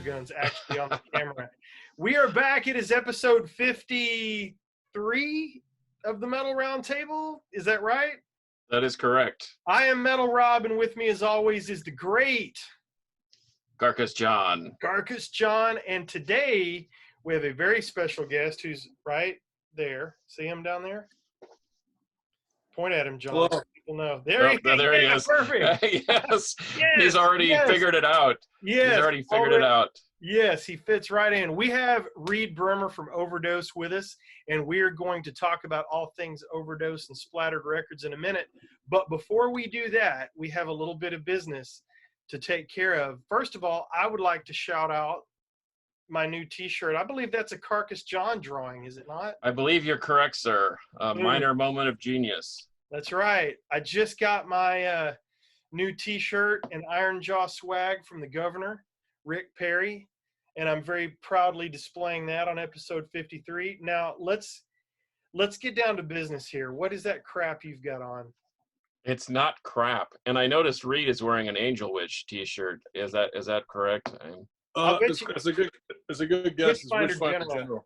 guns actually on the camera. We are back. It is episode 53 of the Metal Roundtable. Is that right? That is correct. I am Metal Rob, and with me as always is the great Carcass John. Carcass John, and today we have a very special guest who's right there. See him down there? Point at him, John. Hello. People know. There he is. Perfect. Yes. He's already figured it out. Yes. He's already figured it out. Yes, he fits right in. We have Reed Bremer from Overdose with us, and we're going to talk about all things Overdose and Splattered Records in a minute. But before we do that, we have a little bit of business to take care of. First of all, I would like to shout out my new T-shirt. I believe that's a Carcass John drawing, is it not? I believe you're correct, sir. A minor moment of genius. That's right. I just got my new T-shirt and Iron Jaw swag from the governor, Rick Perry, and I'm very proudly displaying that on episode 53. Now, let's get down to business here. What is that crap you've got on? It's not crap. And I noticed Reed is wearing an Angel Witch T-shirt. Is that correct? It's a good guess. Witchfinder General.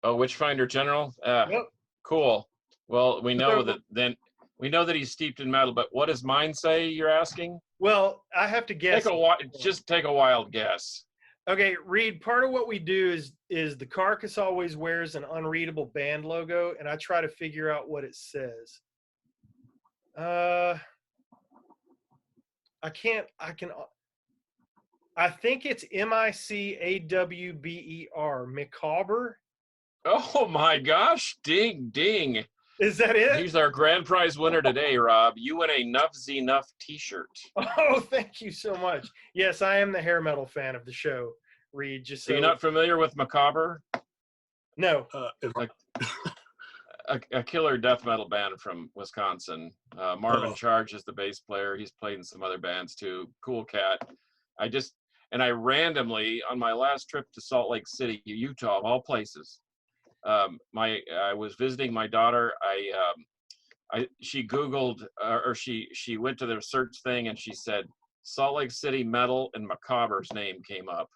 Oh, Witchfinder General? Yep. Cool. Well, we know that he's steeped in metal, but what does mine say, you're asking? Well, I have to guess. Just take a wild guess. Okay, Reed, part of what we do is the Carcass always wears an unreadable band logo, and I try to figure out what it says. I think it's Micawber. Macabre. Oh my gosh, ding, ding. Is that it? He's our grand prize winner today, Rob. You win a Nuff Nuff T-shirt. Oh, thank you so much. Yes, I am the hair metal fan of the show, Reed. Just so you're not familiar with Macabre? No. A killer death metal band from Wisconsin. Marvin Charge is the bass player. He's played in some other bands too. Cool cat. I randomly, on my last trip to Salt Lake City, Utah, of all places, I was visiting my daughter. She Googled, or she went to the search thing, and she said Salt Lake City metal, and Macabre's name came up.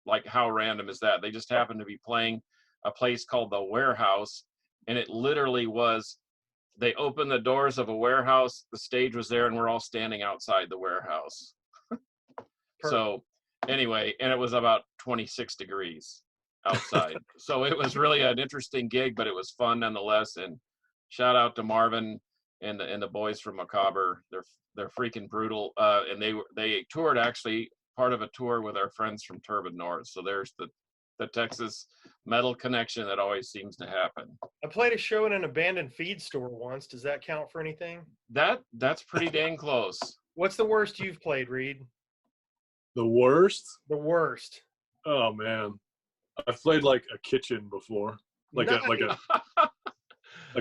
Like, how random is that? They just happened to be playing a place called the Warehouse, and it literally was. They opened the doors of a warehouse. The stage was there, and we're all standing outside the warehouse. So anyway, and it was about 26 degrees outside. So it was really an interesting gig, but it was fun nonetheless. And shout out to Marvin and the boys from Macabre. They're freaking brutal. And they toured, actually part of a tour with our friends from Turbid North. So there's the Texas metal connection that always seems to happen. I played a show in an abandoned feed store once. Does that count for anything? That's pretty dang close. What's the worst you've played, Reed? The worst? The worst. Oh man, I've played like a kitchen before, like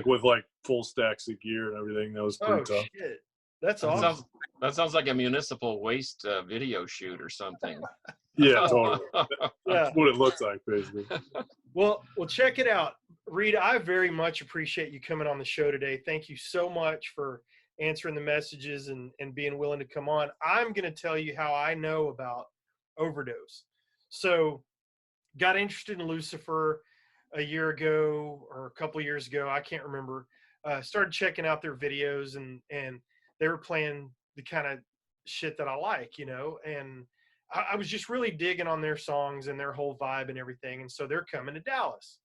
with like full stacks of gear and everything. That was pretty tough. Shit. That's awesome. That sounds like a municipal waste video shoot or something. Yeah, totally. That's what it looks like, basically. Well, check it out, Reed. I very much appreciate you coming on the show today. Thank you so much for answering the messages and being willing to come on. I'm going to tell you how I know about Overdose. So got interested in Lucifer a year ago or a couple of years ago. I can't remember. Started checking out their videos and they were playing the kind of shit that I like, and I was just really digging on their songs and their whole vibe and everything. And so they're coming to Dallas.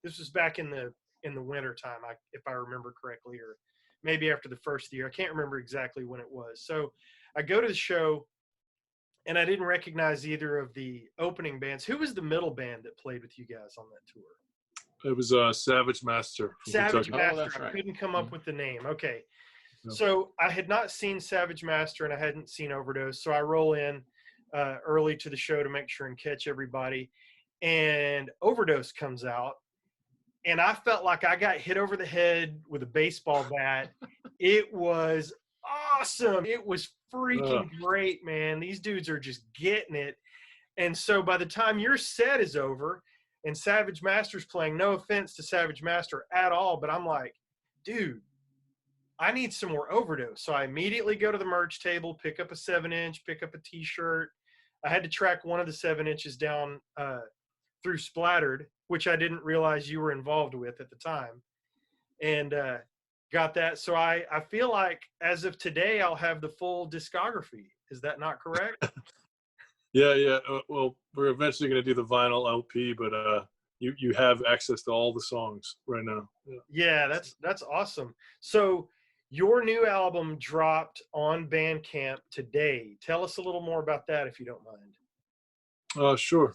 This was back in the winter time, if I remember correctly, or maybe after the first year. I can't remember exactly when it was. So I go to the show, and I didn't recognize either of the opening bands. Who was the middle band that played with you guys on that tour? It was Savage Master. Savage Master. Oh, that's right. I couldn't come up with the name. Okay. No. So I had not seen Savage Master, and I hadn't seen Overdose. So I roll in early to the show to make sure and catch everybody. And Overdose comes out. And I felt like I got hit over the head with a baseball bat. It was awesome. It was freaking great, man. These dudes are just getting it. And so by the time your set is over and Savage Master's playing, no offense to Savage Master at all, but I'm like, dude, I need some more Overdose. So I immediately go to the merch table, pick up a 7-inch, pick up a T-shirt, I had to track one of the 7-inches down through Splattered, which I didn't realize you were involved with at the time, and got that. So I feel like as of today, I'll have the full discography. Is that not correct? Yeah. Well, we're eventually going to do the vinyl LP, but you have access to all the songs right now. Yeah, that's awesome. So your new album dropped on Bandcamp today. Tell us a little more about that if you don't mind. Sure.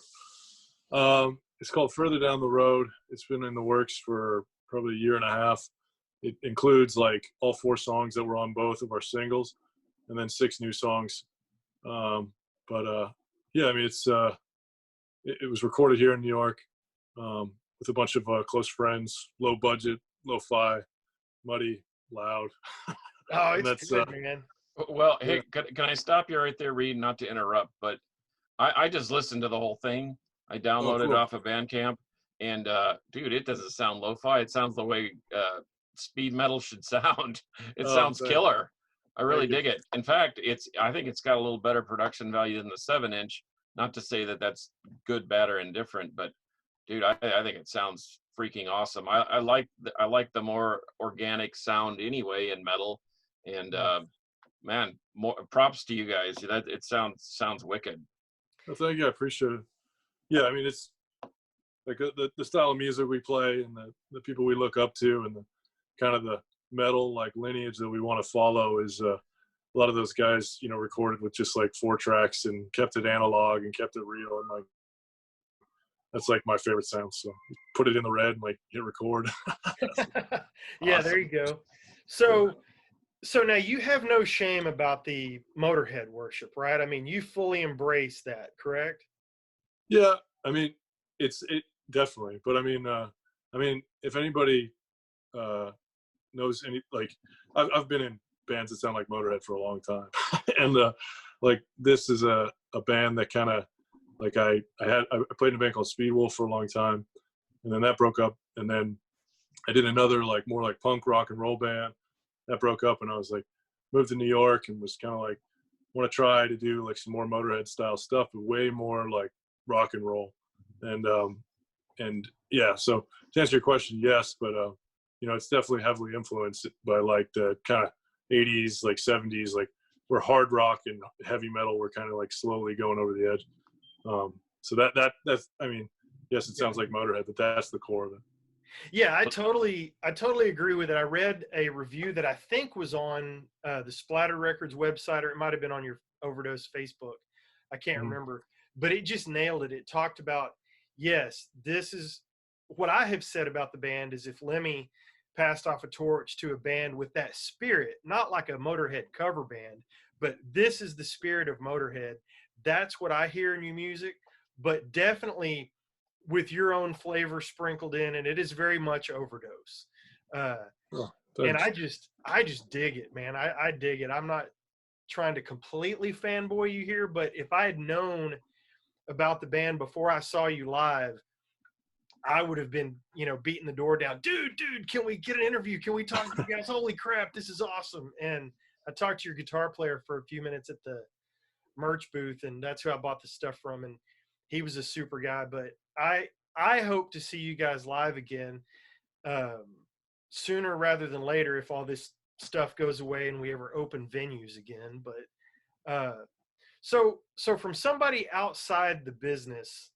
It's called Further Down the Road. It's been in the works for probably a year and a half. It includes like all 4 songs that were on both of our singles, and then 6 new songs. Yeah, I mean, it was recorded here in New York with a bunch of close friends, low budget, lo-fi, muddy, loud. Oh, it's good, man. Well, hey, can I stop you right there, Reed? Not to interrupt, but I just listened to the whole thing. I downloaded it off of Bandcamp, and dude, it doesn't sound lo-fi. It sounds the way speed metal should sound. It sounds killer. I really dig it. In fact, I think it's got a little better production value than the 7-inch. Not to say that that's good, bad, or indifferent, but dude, I think it sounds freaking awesome. I like the more organic sound anyway in metal, and man, more props to you guys. That it sounds wicked. Well, thank you. I appreciate it. Yeah, I mean, it's like the style of music we play and the people we look up to and the kind of the metal like lineage that we want to follow is a lot of those guys, recorded with just like 4 tracks and kept it analog and kept it real, and like that's like my favorite sound. So put it in the red and like hit record. Yeah, awesome. There you go. So now you have no shame about the Motorhead worship, right? I mean, you fully embrace that, correct? Yeah, I mean, it definitely. But I mean, if anybody knows any, like, I've been in bands that sound like Motorhead for a long time, and like this is a band that kind of like I played in a band called Speedwolf for a long time, and then that broke up, and then I did another like more like punk rock and roll band that broke up, and I was like moved to New York and was kind of like want to try to do like some more Motorhead style stuff, but way more like rock and roll, and yeah. So to answer your question, yes, but it's definitely heavily influenced by like the kind of 80s, like 70s, like where hard rock and heavy metal were kind of like slowly going over the edge. So that's, I mean, yes, it sounds like Motorhead, but that's the core of it. Yeah, I totally agree with it. I read a review that I think was on the Splattered Records website, or it might have been on your Overdose Facebook. I can't remember, but it just nailed it. It talked about, yes, this is what I have said about the band is if Lemmy passed off a torch to a band with that spirit, not like a Motorhead cover band, but this is the spirit of Motorhead. That's what I hear in your music, but definitely with your own flavor sprinkled in, and it is very much Overdose. And I just dig it, man. I dig it. I'm not trying to completely fanboy you here, but if I had known about the band before I saw you live, I would have been, beating the door down. Dude, can we get an interview? Can we talk to you guys? Holy crap, this is awesome. And I talked to your guitar player for a few minutes at the merch booth, and that's who I bought the stuff from. And he was a super guy, but I hope to see you guys live again sooner rather than later if all this stuff goes away and we ever open venues again. But so from somebody outside the business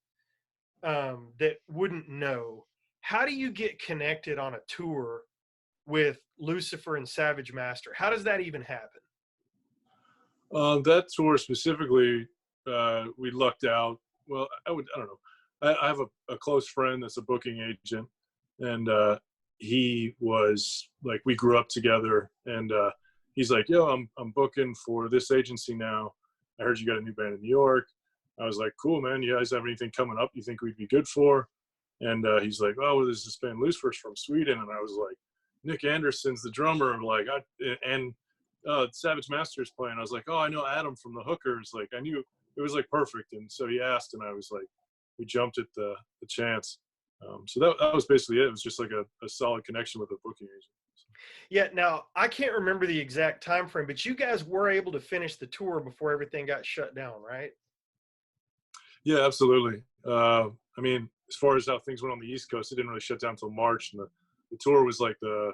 that wouldn't know, how do you get connected on a tour with Lucifer and Savage Master? How does that even happen? That tour specifically, we lucked out. Well, I don't know. I have a close friend that's a booking agent, and he was like, we grew up together, and he's like, yo, I'm booking for this agency now. I heard you got a new band in New York. I was like, cool, man. You guys have anything coming up you think we'd be good for? And he's like, oh, well, there's this band Lucifer's from Sweden. And I was like, Nick Anderson's the drummer. And Savage Master's playing. I was like, oh, I know Adam from the Hookers. Like, I knew it was like perfect. And so he asked, and I was like, we jumped at the chance. So that was basically it. It was just like a solid connection with a booking agent. Yeah. Now I can't remember the exact time frame, but you guys were able to finish the tour before everything got shut down, right? Yeah, absolutely. I mean, as far as how things went on the East Coast, it didn't really shut down until March, and the tour was like the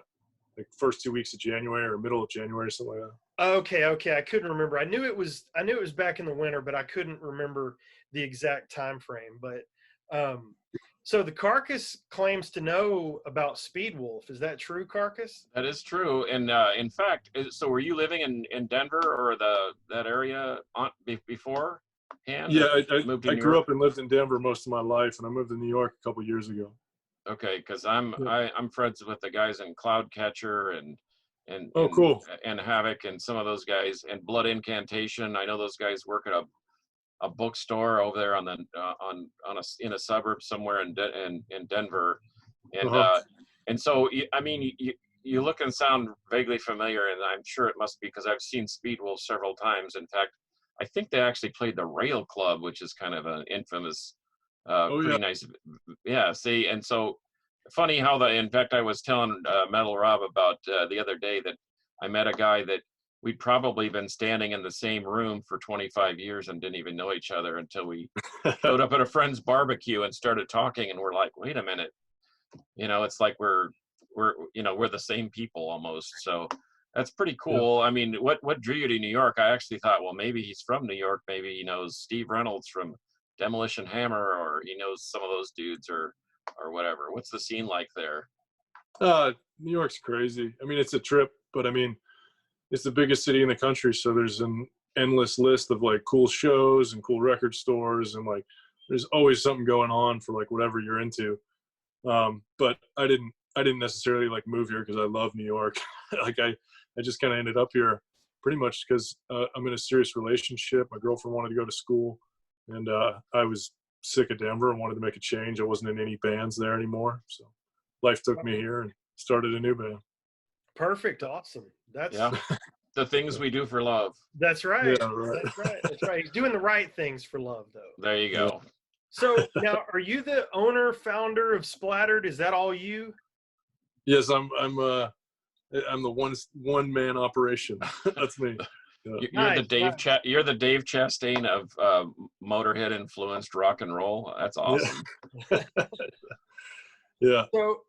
first 2 weeks of January or middle of January, something like that. Okay. I couldn't remember. I knew it was back in the winter, but I couldn't remember the exact time frame. But so the Carcass claims to know about Speed Wolf. Is that true, Carcass? That is true. And in fact, so were you living in Denver or that area beforehand? Yeah, Moved to I New grew York? up and lived in Denver most of my life, and I moved to New York a couple years ago. Okay, because I'm friends with the guys in Cloudcatcher and Oh, cool. and Havoc and some of those guys, and Blood Incantation. I know those guys work at a bookstore over there on the in a suburb somewhere in Denver, and and so I mean you look and sound vaguely familiar, and I'm sure it must be because I've seen Speedwolf several times. In fact, I think they actually played the Rail Club, which is kind of an infamous, pretty nice. Yeah, see, and so funny how in fact, I was telling Metal Rob about the other day that I met a guy that we'd probably been standing in the same room for 25 years and didn't even know each other until we showed up at a friend's barbecue and started talking, and we're like, wait a minute, it's like we're the same people almost. So that's pretty cool. I mean, what drew you to New York? I actually thought, well, maybe he's from New York. Maybe he knows Steve Reynolds from Demolition Hammer, or he knows some of those dudes, or whatever. What's the scene like there? New York's crazy. I mean, it's a trip, but I mean, it's the biggest city in the country, so there's an endless list of like cool shows and cool record stores, and like there's always something going on for like whatever you're into. But I didn't necessarily like move here because I love New York. Like I just kind of ended up here pretty much because I'm in a serious relationship. My girlfriend wanted to go to school, and I was sick of Denver and wanted to make a change. I wasn't in any bands there anymore, so life took me here and started a new band. Perfect. Awesome. That's the things we do for love. That's right. Yeah, right. That's right. He's doing the right things for love, though. There you go. Yeah. So now, are you the owner, founder of Splattered? Is that all you? Yes, I'm the one man operation. That's me. Yeah. You're the Dave Chastain of Motorhead influenced rock and roll. That's awesome. Yeah. So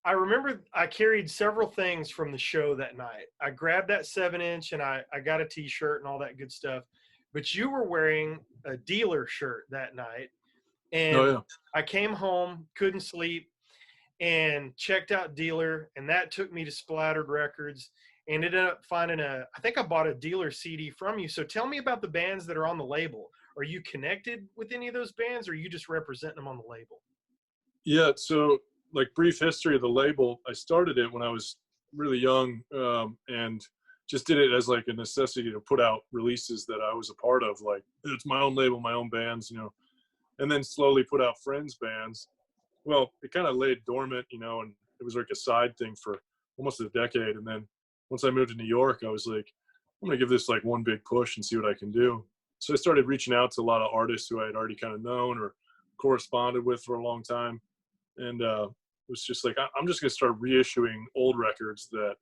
I remember I carried several things from the show that night. I grabbed that 7-inch and I got a t-shirt and all that good stuff. But you were wearing a Dealer shirt that night. And I came home, couldn't sleep, and checked out Dealer, and that took me to Splattered Records. And ended up finding I think I bought a Dealer CD from you. So tell me about the bands that are on the label. Are you connected with any of those bands, or are you just representing them on the label? Yeah, so like brief history of the label, I started it when I was really young, and just did it as like a necessity to put out releases that I was a part of. Like, it's my own label, my own bands, and then slowly put out friends' bands. Well, it kind of laid dormant, and it was like a side thing for almost a decade. And then once I moved to New York, I was like, I'm going to give this like one big push and see what I can do. So I started reaching out to a lot of artists who I had already kind of known or corresponded with for a long time. And it was just like, I'm just going to start reissuing old records that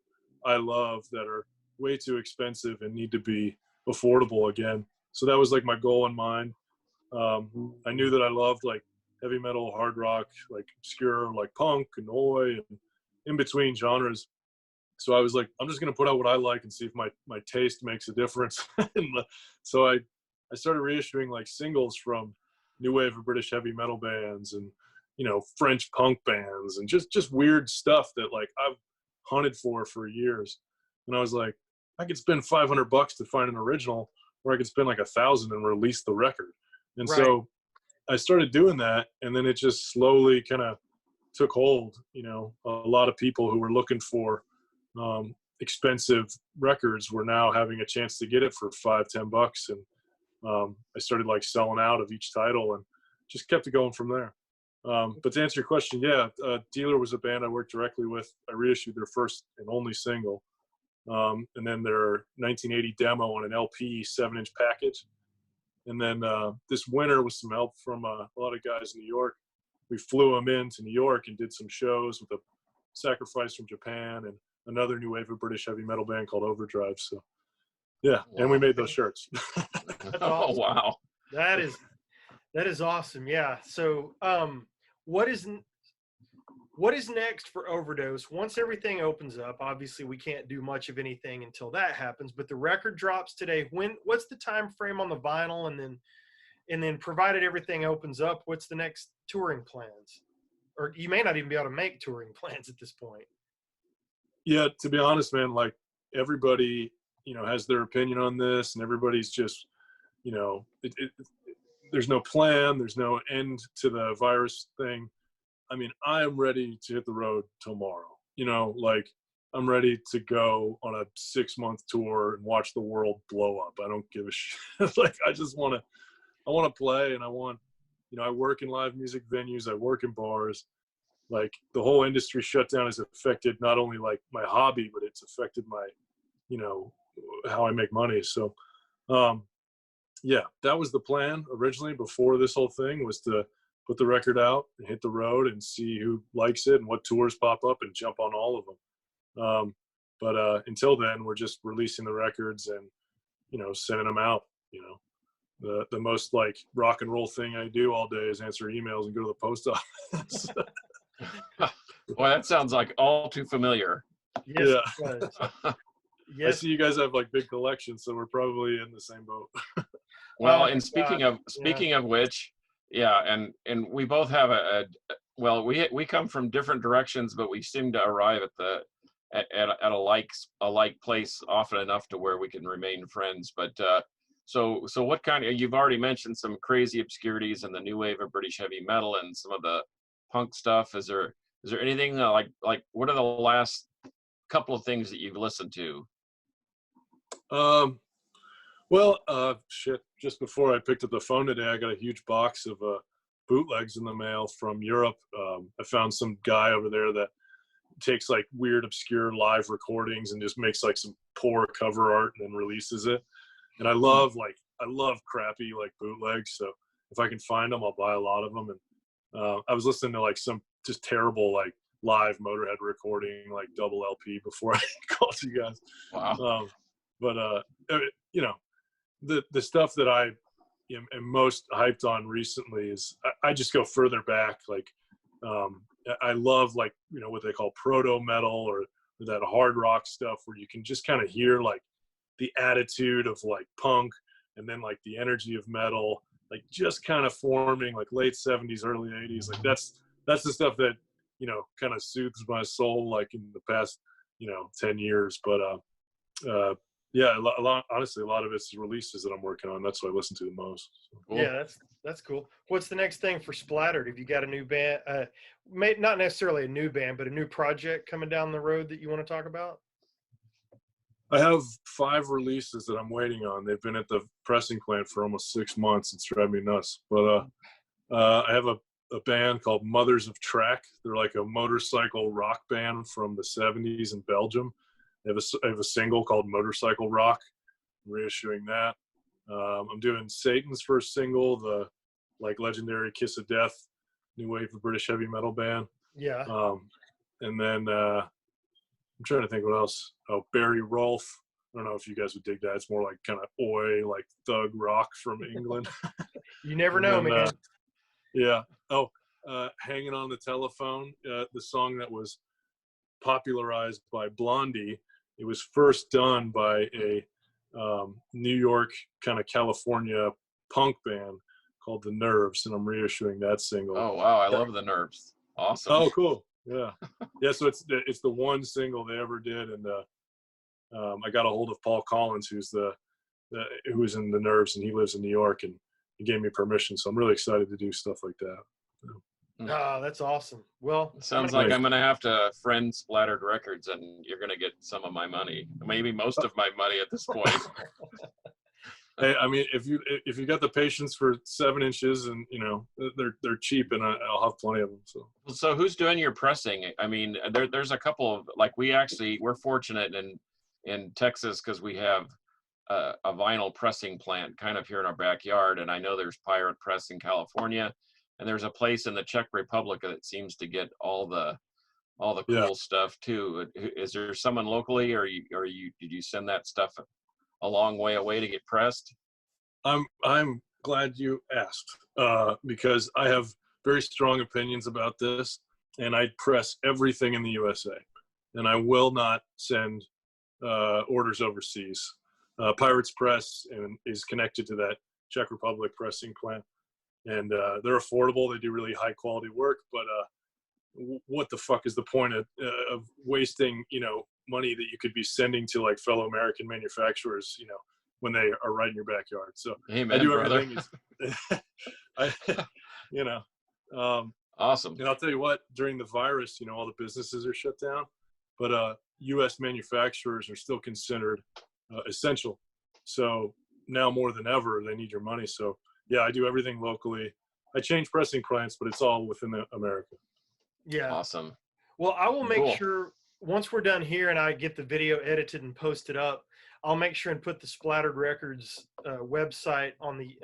I love that are way too expensive and need to be affordable again. So that was like my goal in mind. I knew that I loved like heavy metal, hard rock, like obscure, like punk and oi and in between genres. So I was like, I'm just going to put out what I like and see if my taste makes a difference. So I started reissuing like singles from new wave of British heavy metal bands and, French punk bands and just weird stuff that like I've hunted for years. And I was like, I could spend $500 to find an original, or I could spend like $1,000 and release the record. And so I started doing that, and then it just slowly kind of took hold. A lot of people who were looking for expensive records were now having a chance to get it for $5-10, and I started like selling out of each title and just kept it going from there. But to answer your question, Dealer was a band I worked directly with. I reissued their first and only single, and then their 1980 demo on an LP 7-inch package. And then this winter, with some help from a lot of guys in New York, we flew them into New York and did some shows with a Sacrifice from Japan and another new wave of British heavy metal band called Overdrive. So, yeah, wow. And we made those shirts. Oh, wow. That is That is awesome. Yeah. So, what is what is next for Overdose? Once everything opens up, obviously we can't do much of anything until that happens. But the record drops today. What's the time frame on the vinyl, and then provided everything opens up, what's the next touring plans? Or you may not even be able to make touring plans at this point. Yeah, to be honest, man, like everybody, has their opinion on this, and everybody's just, there's no plan, there's no end to the virus thing. I mean, I am ready to hit the road tomorrow. Like I'm ready to go on a 6-month tour and watch the world blow up. I don't give a shit. Like I want to play, and I want, I work in live music venues, I work in bars. Like the whole industry shutdown has affected not only like my hobby, but it's affected my, how I make money. So, yeah, that was the plan originally before this whole thing, was to put the record out and hit the road and see who likes it and what tours pop up and jump on all of them. But until then, we're just releasing the records and, sending them out. The most like rock and roll thing I do all day is answer emails and go to the post office. Well, that sounds like all too familiar. Yes, Yeah. it does. I Yes. see you guys have like big collections, so we're probably in the same boat. Well, and speaking of which, yeah, and we both have well, we come from different directions, but we seem to arrive at a like place often enough to where we can remain friends. But so what kind of, you've already mentioned some crazy obscurities in the new wave of British heavy metal and some of the punk stuff. Is there anything like what are the last couple of things that you've listened to? Well, shit, just before I picked up the phone today, I got a huge box of bootlegs in the mail from Europe. I found some guy over there that takes like weird, obscure live recordings and just makes like some poor cover art and then releases it. And I love crappy like bootlegs. So if I can find them, I'll buy a lot of them. And I was listening to like some just terrible like live Motorhead recording, like double LP, before I called you guys. Wow. But the stuff that I am most hyped on recently is I just go further back. Like I love like, what they call proto metal or that hard rock stuff where you can just kind of hear like the attitude of like punk and then like the energy of metal, like just kind of forming like late 70s, early 80s. Like that's the stuff that, kind of soothes my soul like in the past, 10 years. But yeah, honestly, a lot of it's releases that I'm working on. That's what I listen to the most. So. Cool. Yeah, that's cool. What's the next thing for Splattered? Have you got a new band, not necessarily a new band, but a new project coming down the road that you want to talk about? I have 5 releases that I'm waiting on. They've been at the pressing plant for almost 6 months. It's driving me nuts. But I have a band called Mothers of Track. They're like a motorcycle rock band from the 70s in Belgium. I have a single called Motorcycle Rock. I'm reissuing that. I'm doing Satan's first single, the like legendary Kiss of Death, new wave of British heavy metal band. Yeah. And then I'm trying to think what else. Oh, Barry Rolfe. I don't know if you guys would dig that. It's more like kind of oi, like thug rock from England. You never know, man. Yeah. Oh, Hanging on the Telephone, the song that was popularized by Blondie. It was first done by a New York kind of California punk band called The Nerves, and I'm reissuing that single. Oh wow, I love The Nerves. Awesome. Oh, cool. Yeah, yeah. So it's the one single they ever did, and I got a hold of Paul Collins, who's who was in The Nerves, and he lives in New York, and he gave me permission. So I'm really excited to do stuff like that. Oh, that's awesome. Well, sounds like I'm gonna have to friend Splattered Records, and you're gonna get some of my money, maybe most of my money at this point. Hey, I mean, if you got the patience for 7 inches, and they're cheap, and I'll have plenty of them. So who's doing your pressing? I mean, there's a couple of like we're fortunate in Texas because we have a vinyl pressing plant kind of here in our backyard, and I know there's Pirate Press in California. And there's a place in the Czech Republic that seems to get all the cool stuff too. Is there someone locally, or did you send that stuff a long way away to get pressed? I'm glad you asked, because I have very strong opinions about this, and I press everything in the USA, and I will not send orders overseas. Pirates Press is connected to that Czech Republic pressing plant, and they're affordable. They do really high quality work, but what the fuck is the point of wasting, money that you could be sending to like fellow American manufacturers, when they are right in your backyard. So Amen, I do brother. everything. Awesome. And I'll tell you what, during the virus, all the businesses are shut down, but U.S. manufacturers are still considered essential. So now more than ever, they need your money. So yeah, I do everything locally. I change pressing plants, but it's all within America. Yeah. Awesome. Well, I will make Cool. sure once we're done here and I get the video edited and posted up, I'll make sure and put the Splattered Records website on the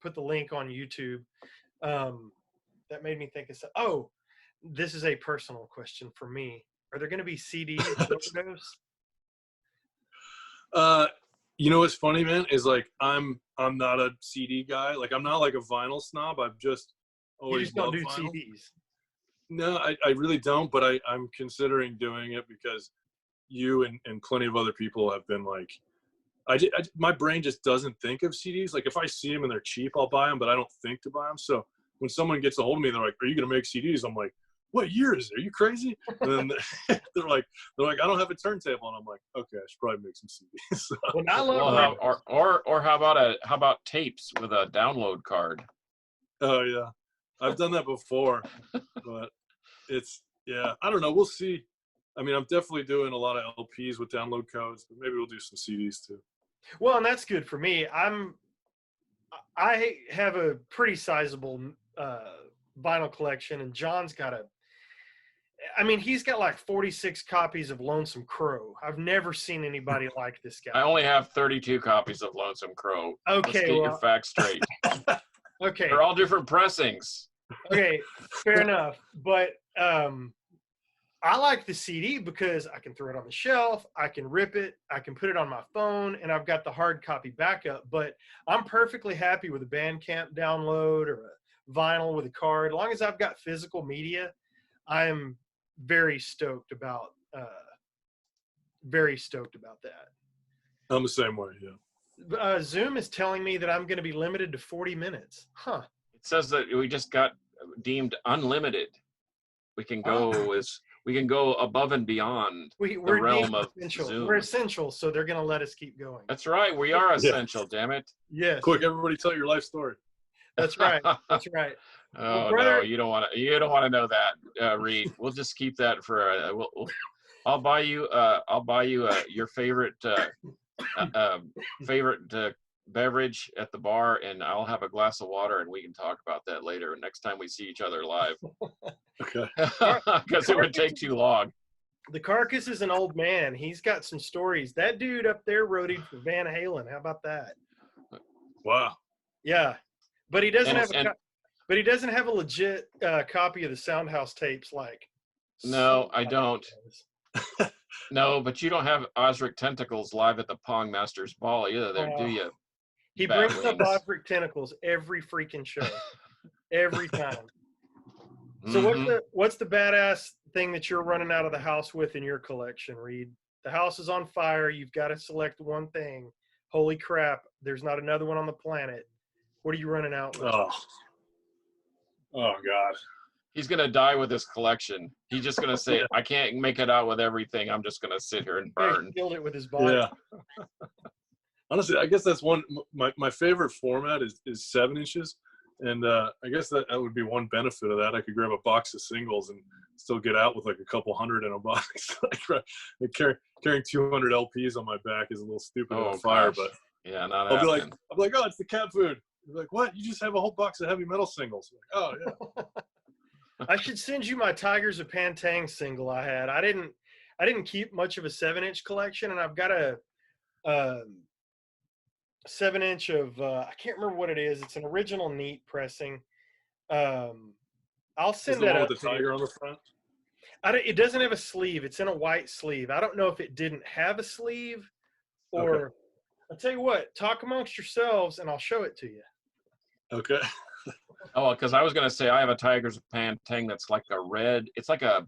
put the link on YouTube. That made me think of something. Oh, this is a personal question for me. Are there going to be CDs of Overdose? What's funny, man, is like I'm not a CD guy. Like I'm not like a vinyl snob. I've just You always just don't loved do vinyl. CDs. No, I really don't, but I'm considering doing it because you and plenty of other people have been like, my brain just doesn't think of CDs. Like if I see them and they're cheap, I'll buy them, but I don't think to buy them. So when someone gets a hold of me, they're like, "Are you going to make CDs?" I'm like, "What year is it? Are you crazy?" And then they're like, "I don't have a turntable," and I'm like, "Okay, I should probably make some CDs." So, Well, I love or how about tapes with a download card? Oh yeah, I've done that before, but I don't know. We'll see. I mean, I'm definitely doing a lot of LPs with download codes, but maybe we'll do some CDs too. Well, and that's good for me. I have a pretty sizable vinyl collection, and John's got he's got like 46 copies of Lonesome Crow. I've never seen anybody like this guy. I only have 32 copies of Lonesome Crow. Okay, Let's get your facts straight. Okay. They're all different pressings. Okay, fair enough. But I like the CD because I can throw it on the shelf, I can rip it, I can put it on my phone, and I've got the hard copy backup. But I'm perfectly happy with a Bandcamp download or a vinyl with a card. As long as I've got physical media, I am very stoked about that. I'm the same way, yeah. Zoom is telling me that I'm going to be limited to 40 minutes. Huh. It says that we just got deemed unlimited. We can go above and beyond the realm of essential. Zoom. We're essential, so they're going to let us keep going. That's right. We are essential, damn it. Yes. Quick, everybody tell your life story. That's right. That's right. Oh, well, brother, no, you don't want to know that, Reed. We'll just keep that for I'll buy you your favorite beverage at the bar, and I'll have a glass of water, and we can talk about that later next time we see each other live. Okay. Because it would take too long. The Carcass is an old man. He's got some stories. That dude up there roadied for Van Halen. How about that? Wow. Yeah, but he doesn't have a legit copy of the Soundhouse tapes. Like, no, I don't. No, but you don't have Osric Tentacles live at the Pong Masters Ball either, do you? He brings up Osric Tentacles every freaking show, every time. So what's the badass thing that you're running out of the house with in your collection, Reed? The house is on fire. You've got to select one thing. Holy crap! There's not another one on the planet. What are you running out with? Oh God. He's going to die with his collection. He's just going to say, I can't make it out with everything. I'm just going to sit here and burn. He killed it with his body. Yeah. Honestly, I guess that's my favorite format is 7 inches. And I guess that would be one benefit of that. I could grab a box of singles and still get out with like a couple hundred in a box. Carrying 200 LPs on my back is a little stupid on fire, but yeah, not I'll be like, oh, it's the cat food. You're like, what? You just have a whole box of heavy metal singles. Like, oh yeah. I should send you my Tigers of Pantang single I had. I didn't keep much of a 7-inch collection, and I've got a 7-inch of I can't remember what it is. It's an original neat pressing. I'll send that out. With the tiger on the front? It doesn't have a sleeve. It's in a white sleeve. I don't know if it didn't have a sleeve or I'll tell you what, talk amongst yourselves and I'll show it to you. Okay. Oh, because I was gonna say I have a Tigers of Pantang that's like a red. It's like a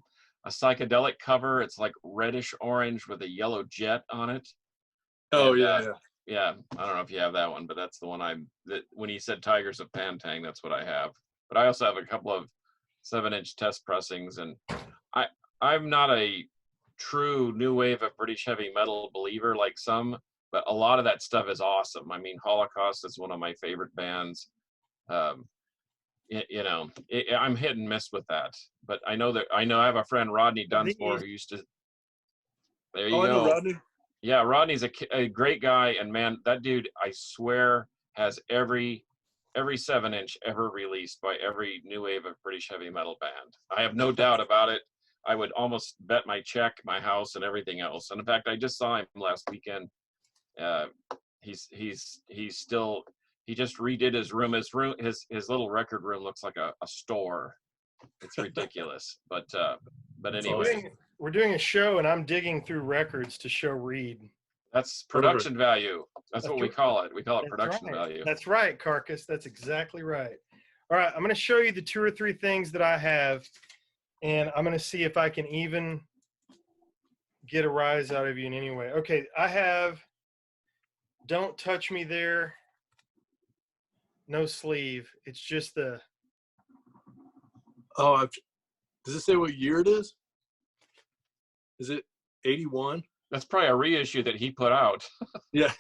psychedelic cover. It's like reddish orange with a yellow jet on it. Oh And, yeah, yeah. yeah, I don't know if you have that one, but that's the one when he said Tigers of Pantang, that's what I have. But I also have a couple of 7-inch test pressings, and I'm not a true new wave of British heavy metal believer like some, but a lot of that stuff is awesome. I mean, Holocaust is one of my favorite bands. Um, I'm hit and miss with that, but I know I have a friend, Rodney Dunsmore, who used to. There you Oh, I know go. Rodney. Yeah, Rodney's a great guy, and man, that dude, I swear, has every 7-inch ever released by every new wave of British heavy metal band. I have no doubt about it. I would almost bet my check, my house, and everything else. And in fact, I just saw him last weekend. He's still. He just redid his room. His little record room looks like a store. It's ridiculous. But anyway, We're doing a show, and I'm digging through records to show Reed. that's production value. That's what we call it. We call it production value. That's right, Carcass. That's exactly right. All right, I'm going to show you the 2 or 3 things that I have, and I'm going to see if I can even get a rise out of you in any way. Okay, I have Don't Touch Me There. No sleeve. It's just the. Oh, does it say what year it is? Is it 81? That's probably a reissue that he put out. Yeah.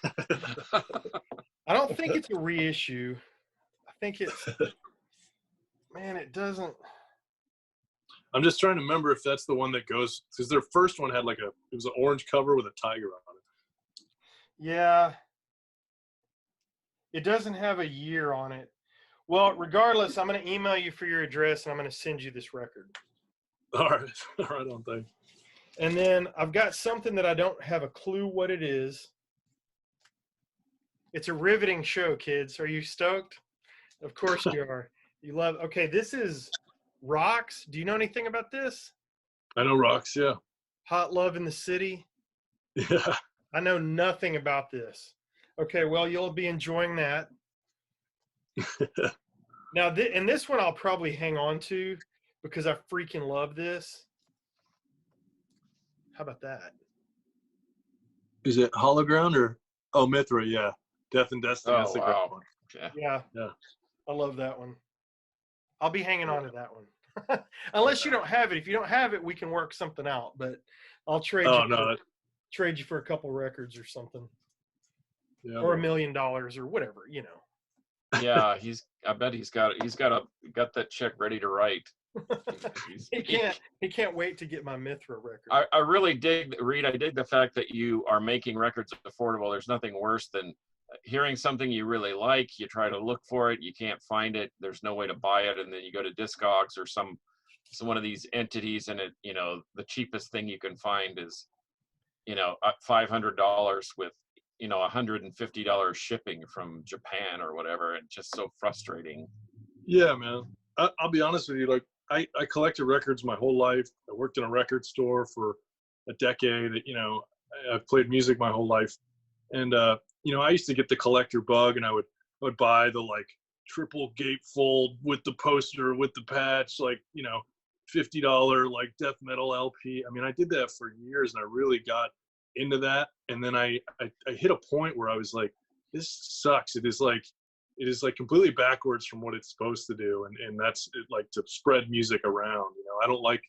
I don't think it's a reissue. I think it's. Man, it doesn't. I'm just trying to remember if that's the one that goes, because their first one had it was an orange cover with a tiger on it. Yeah. It doesn't have a year on it. Well, regardless, I'm going to email you for your address, and I'm going to send you this record. All right. All right, on thing. And then I've got something that I don't have a clue what it is. It's a riveting show, kids. Are you stoked? Of course you are. You love. Okay, this is Rocks. Do you know anything about this? I know Rocks, yeah. Hot Love in the City. Yeah. I know nothing about this. Okay, well, you'll be enjoying that. Now, and this one I'll probably hang on to because I freaking love this. How about that? Is it Hologround or Mithra? Yeah, Death and Destiny. Oh, That's the wow. great one. Yeah. Yeah. I love that one. I'll be hanging on to that one. Unless you don't have it. If you don't have it, we can work something out. But I'll trade you for a couple records or something. Yeah. Or $1 million or whatever, you know. Yeah, I bet he's got that check ready to write. He can't wait to get my Mithra record. I really dig, Reed. I dig the fact that you are making records affordable. There's nothing worse than hearing something you really like. You try to look for it, you can't find it. There's no way to buy it, and then you go to Discogs or some one of these entities, and the cheapest thing you can find is $500 with $150 shipping from Japan or whatever, and just so frustrating. Yeah, man. I'll be honest with you. Like, I collected records my whole life. I worked in a record store for a decade. I've played music my whole life, and I used to get the collector bug, and I would buy the triple gatefold with the poster with the patch, $50 death metal LP. I mean, I did that for years, and I really got into that. And then I hit a point where I was like, this sucks. It is completely backwards from what it's supposed to do. And that's to spread music around. I don't like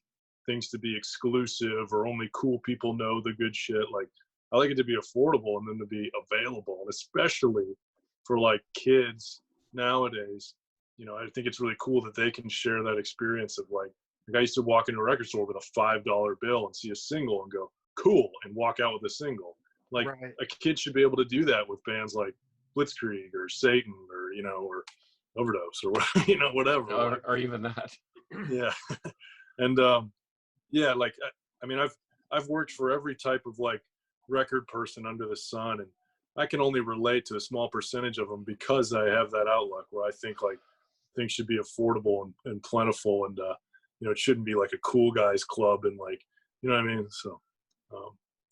things to be exclusive or only cool people know the good shit. I like it to be affordable and then to be available. And especially for kids nowadays, I think it's really cool that they can share that experience of I used to walk into a record store with a $5 bill and see a single and go, cool, and walk out with a single. Right. A kid should be able to do that with bands like Blitzkrieg or Satan or or Overdose or whatever, or even that. Yeah. And I've worked for every type of record person under the sun, and I can only relate to a small percentage of them because I have that outlook where I think things should be affordable and plentiful, and it shouldn't be a cool guys club and you know what I mean. So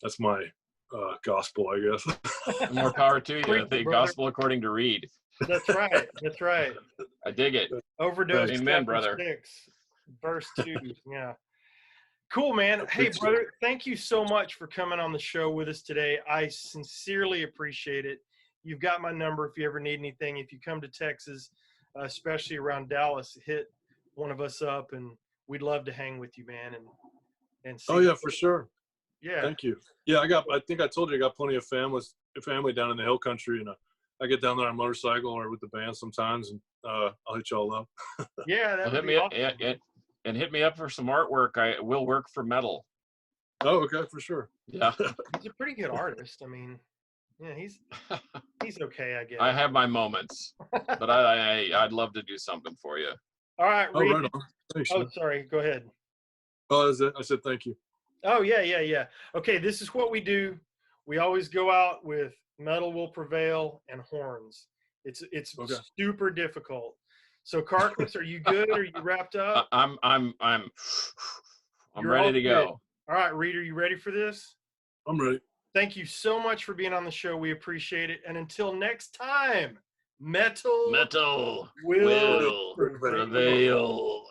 that's my gospel, I guess. More power to you. The gospel according to Reed. That's right. That's right. I dig it. Overdose Amen, chapter brother. 6, verse 2. Yeah. Cool, man. Hey, Appreciate brother, thank you so much for coming on the show with us today. I sincerely appreciate it. You've got my number if you ever need anything. If you come to Texas, especially around Dallas, hit one of us up, and we'd love to hang with you, man, and see. Oh yeah, for sure. Yeah. Thank you. Yeah, I think I told you I got plenty of family down in the hill country, and I get down there on a motorcycle or with the band sometimes, and I'll hit y'all up. Yeah, that Well, would hit be me awesome. up and hit me up for some artwork. I will work for metal. Oh, okay, for sure. Yeah. He's a pretty good artist. I mean, yeah, he's okay, I guess. I have my moments, but I'd love to do something for you. All right, Oh, Reed. right on. Thanks. Oh, Sean. sorry. Go ahead. Oh, that's it. I said thank you. Oh, yeah. Okay, this is what we do. We always go out with Metal Will Prevail and horns. It's Okay. super difficult. So, Carcass, are you good? Are you wrapped up? I'm You're ready all to good. go. All right, Reed, are you ready for this? I'm ready. Thank you so much for being on the show. We appreciate it. And until next time, Metal Metal will will prevail. prevail.